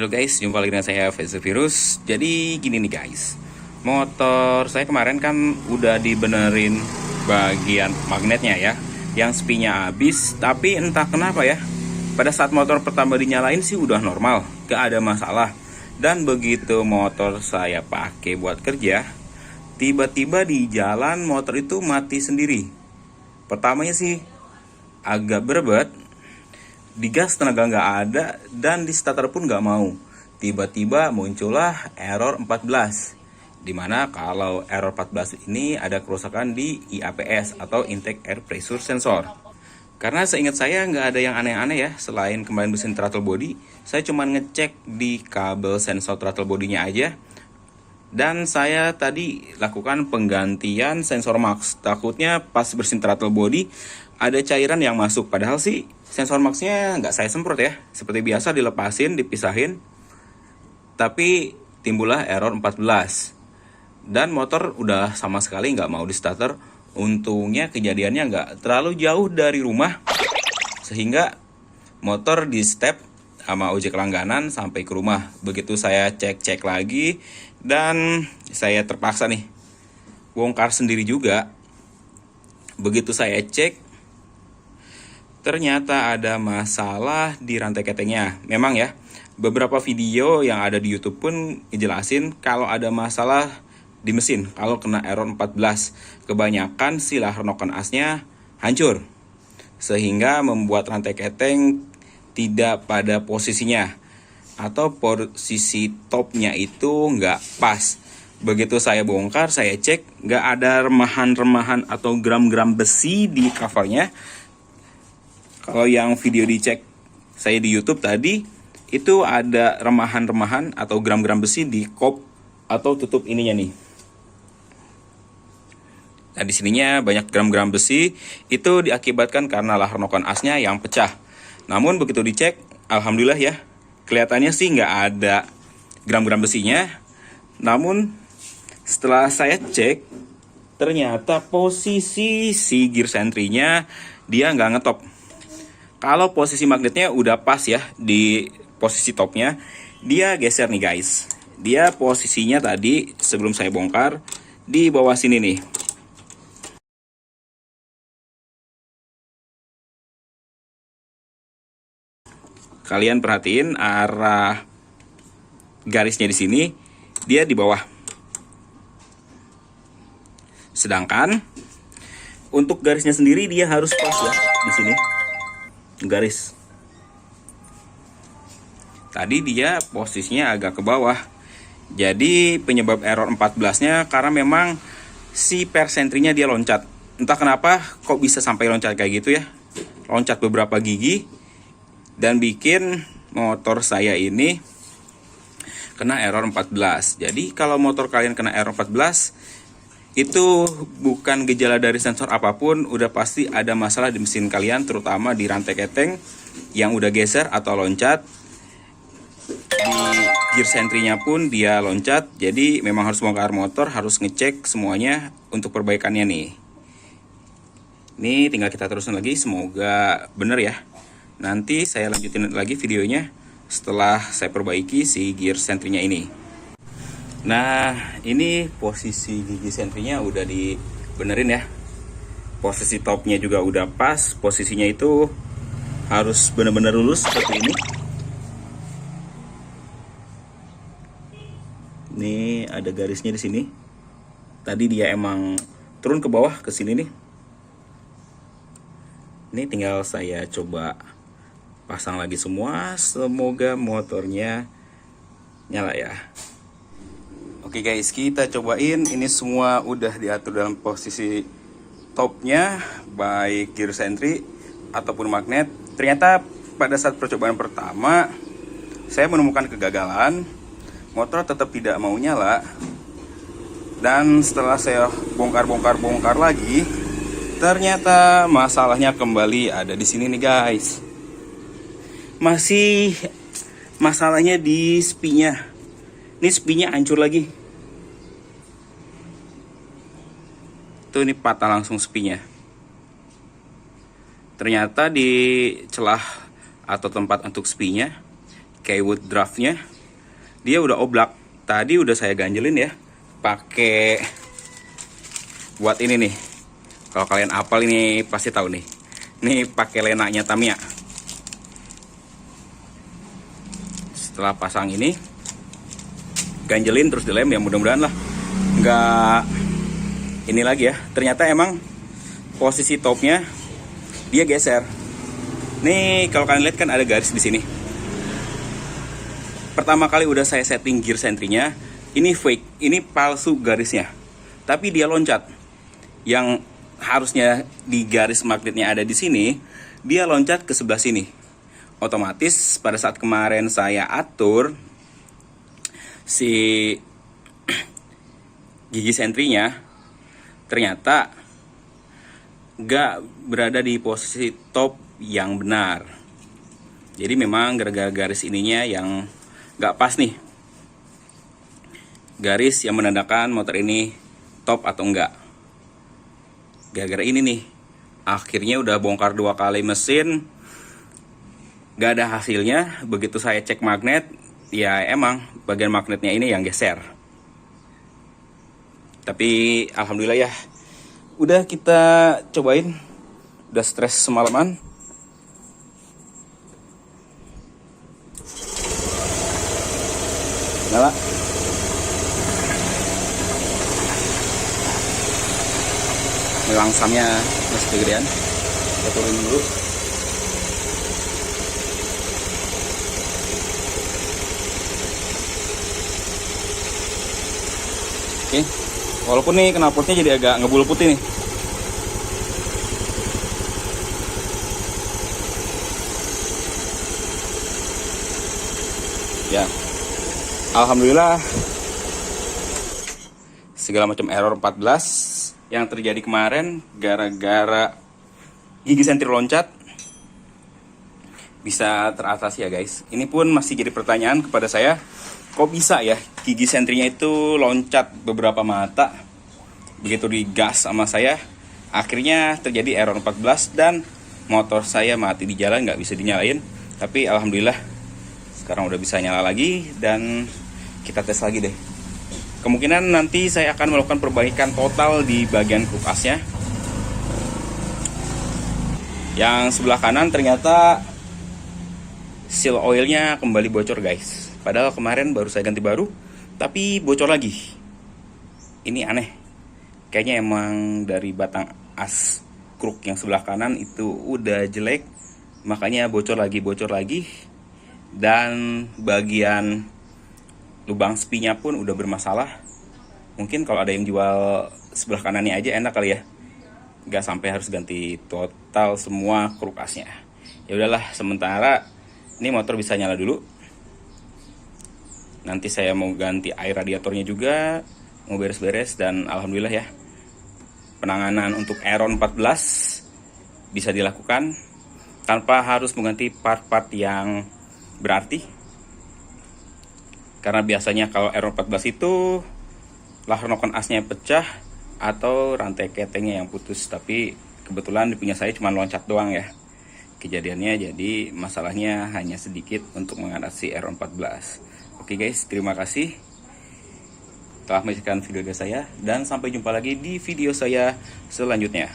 Halo guys, jumpa lagi dengan saya Faisal Virus. Jadi gini nih guys, motor saya kemarin kan udah dibenerin bagian magnetnya ya, yang spinya habis. Tapi entah kenapa ya, pada saat motor pertama dinyalain sih udah normal, gak ada masalah. Dan begitu motor saya pakai buat kerja, tiba-tiba di jalan motor itu mati sendiri. Pertamanya sih agak berbet, digas tenaga nggak ada, dan di starter pun nggak mau. Tiba-tiba muncullah error 14, dimana kalau error 14 ini ada kerusakan di IAPS atau intake air pressure sensor. Karena seingat saya nggak ada yang aneh-aneh ya, selain kemarin mesin throttle body. Saya cuma ngecek di kabel sensor throttle bodinya aja. Dan saya tadi lakukan penggantian sensor max. Takutnya pas bersihin throttle body ada cairan yang masuk. Padahal sih sensor maxnya nggak saya semprot ya. Seperti biasa dilepasin, dipisahin. Tapi timbullah error 14. Dan motor udah sama sekali nggak mau di starter. Untungnya kejadiannya nggak terlalu jauh dari rumah. Sehingga motor di step sama ojek langganan sampai ke rumah. Begitu saya cek-cek lagi, dan saya terpaksa nih bongkar sendiri juga. Begitu saya cek, ternyata ada masalah di rantai ketengnya. Memang ya, beberapa video yang ada di YouTube pun ngejelasin kalau ada masalah di mesin kalau kena error 14. Kebanyakan silah renokan asnya hancur, sehingga membuat rantai keteng tidak pada posisinya, atau posisi topnya itu nggak pas. Begitu saya bongkar, saya cek, nggak ada remahan-remahan atau gram-gram besi di covernya. Kalau yang video dicek saya di YouTube tadi, itu ada remahan-remahan atau gram-gram besi di kop atau tutup ininya nih. Nah, di sininya banyak gram-gram besi, itu diakibatkan karena lah renokan asnya yang pecah. Namun begitu dicek, alhamdulillah ya, kelihatannya sih nggak ada gram-gram besinya. Namun setelah saya cek, ternyata posisi si gear sentry-nya dia nggak ngetop. Kalau posisi magnetnya udah pas ya di posisi topnya, dia geser nih guys. Dia posisinya tadi sebelum saya bongkar di bawah sini nih. Kalian perhatiin arah garisnya di sini, dia di bawah. Sedangkan untuk garisnya sendiri dia harus pas ya di sini. Garis. Tadi dia posisinya agak ke bawah. Jadi penyebab error 14-nya karena memang si persentrinya dia loncat. Entah kenapa kok bisa sampai loncat kayak gitu ya. Loncat beberapa gigi dan bikin motor saya ini kena error 14. Jadi kalau motor kalian kena error 14, itu bukan gejala dari sensor apapun, udah pasti ada masalah di mesin kalian, terutama di rantai keteng yang udah geser atau loncat. Di gear sentry-nya pun dia loncat. Jadi memang harus bongkar motor, harus ngecek semuanya untuk perbaikannya nih. Ini tinggal kita terusin lagi, semoga bener ya. Nanti saya lanjutin lagi videonya setelah saya perbaiki si gear sentry-nya ini. Nah, ini posisi gigi sentry-nya udah dibenerin ya. Posisi topnya juga udah pas, posisinya itu harus benar-benar lurus seperti ini. Ini ada garisnya di sini. Tadi dia emang turun ke bawah ke sini nih. Ini tinggal saya coba pasang lagi semua, semoga motornya nyala ya. Oke guys, kita cobain. Ini semua udah diatur dalam posisi topnya, baik gear sentry ataupun magnet. Ternyata pada saat percobaan pertama saya menemukan kegagalan, motor tetap tidak mau nyala. Dan setelah saya bongkar lagi, ternyata masalahnya kembali ada di sini nih guys. Masih masalahnya di spinya. Ini spinya hancur lagi. Tuh, ini patah langsung spinya. Ternyata di celah atau tempat untuk spinya, keywood draftnya dia udah oblak. Tadi udah saya ganjelin ya, pakai buat ini nih. Kalau kalian apal ini pasti tahu nih. Ini pakai lenaknya Tamiya. Setelah pasang ini, ganjelin terus dilem ya, mudah-mudahan lah nggak ini lagi ya. Ternyata emang posisi topnya dia geser. Nih kalau kalian lihat kan ada garis di sini. Pertama kali udah saya setting gear sentrinya, ini fake, ini palsu garisnya. Tapi dia loncat. Yang harusnya di garis magnetnya ada di sini, dia loncat ke sebelah sini. Otomatis pada saat kemarin saya atur si gigi sentrinya, ternyata gak berada di posisi top yang benar. Jadi memang gara-gara garis ininya yang gak pas nih, garis yang menandakan motor ini top atau enggak. Gara-gara ini nih, akhirnya udah bongkar 2 kali mesin, gak ada hasilnya. Begitu saya cek magnet, ya emang bagian magnetnya ini yang geser. Tapi alhamdulillah ya, udah kita cobain. Udah stres semalaman. Nyala. Ini langsamnya masih kegedean. Kita turunin dulu. Oke, walaupun nih knalpotnya jadi agak ngebul putih nih. Ya, alhamdulillah segala macam error 14 yang terjadi kemarin gara-gara gigi sentri loncat bisa teratasi ya guys. Ini pun masih jadi pertanyaan kepada saya, kok bisa ya gigi sentrinya itu loncat beberapa mata. Begitu digas sama saya, akhirnya terjadi error 14 dan motor saya mati di jalan, nggak bisa dinyalain. Tapi alhamdulillah sekarang udah bisa nyala lagi dan kita tes lagi deh. Kemungkinan nanti saya akan melakukan perbaikan total di bagian kulkasnya. Yang sebelah kanan ternyata seal oilnya kembali bocor guys. Padahal kemarin baru saya ganti baru, tapi bocor lagi. Ini aneh. Kayaknya emang dari batang as kruk yang sebelah kanan itu udah jelek, makanya bocor lagi. Dan bagian lubang spinya pun udah bermasalah. Mungkin kalau ada yang jual sebelah kanannya aja enak kali ya, nggak sampai harus ganti total semua kulkasnya. Ya udahlah, sementara ini motor bisa nyala dulu. Nanti saya mau ganti air radiatornya juga, mau beres-beres, dan alhamdulillah ya, penanganan untuk error 14 bisa dilakukan tanpa harus mengganti part-part yang berarti. Karena biasanya kalau error 14 itu lahar nokon asnya pecah atau rantai ketengnya yang putus. Tapi kebetulan di punya saya cuma loncat doang ya kejadiannya, jadi masalahnya hanya sedikit untuk mengatasi error 14. Oke guys, terima kasih telah menyaksikan video saya, dan sampai jumpa lagi di video saya selanjutnya.